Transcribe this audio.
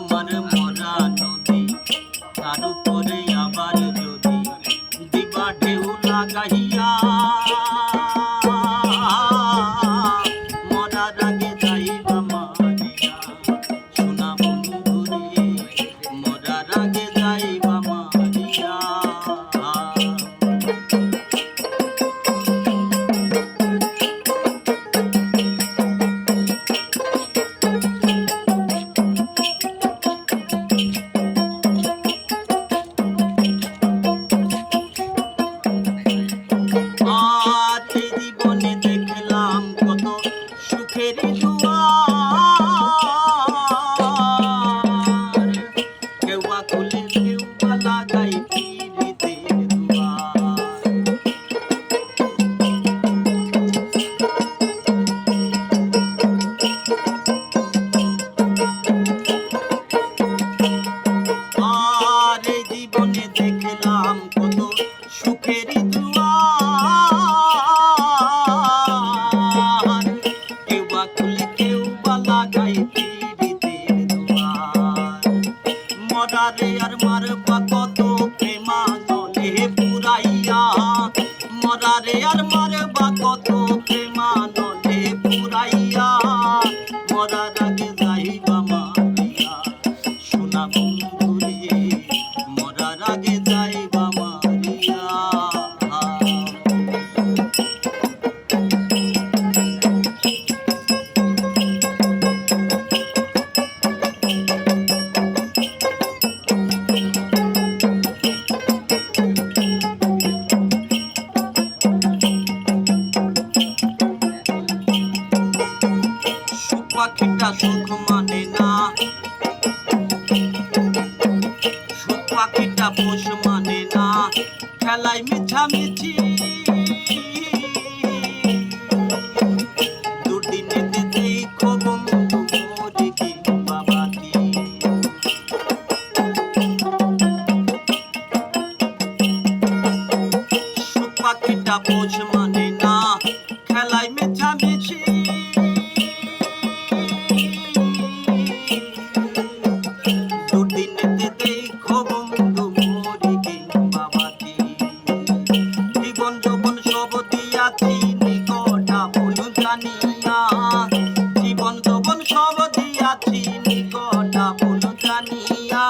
আমার মরা নদী, তার উপরে আবার যদি দিবা ঢেউ লাগাইয়া, মরার আগে যাইবা মারিয়া, সোনা বন্ধু রে মরার আগে যাইবা মারিয়া। জীবনে দেখলাম কত সুখের দুয়ার, কেউ বা খুলে কেউ বা লাগাই পীড়িতের দুয়ার। আর এই জীবনে দেখলাম কত সুখের দুয়ার, কেউ বা খুলে কেউ বা লাগাই পীড়িতের দুয়ার। মরারে আর মারবা কত প্রেমানলে পুরাইয়া, মরারে আর মারবা কত প্রেমানলে পুরাইয়া, মরার আগে যাইবা মারিয়া, সোনা বন্ধু রে মরার আগে যাইবা মারিয়া। সুখ পাখিটা সুখ মানে না, সুখ পাখিটা পোষ মানে না, খেলায় মিছামিছি দুদিনেতে দেখো বন্ধু মরে কিংবা বাঁচি। সুখ পাখিটা পোষ মানে না, খেলায় মিছামিছি দুদিনেতে দেখো বন্ধু মরে কিংবা বাঁচি। জীবন যৌবন সব দিয়াছি নিকট আপন জানিয়া, জীবন যৌবন সব দিয়াছি নিকট আপন জানিয়া,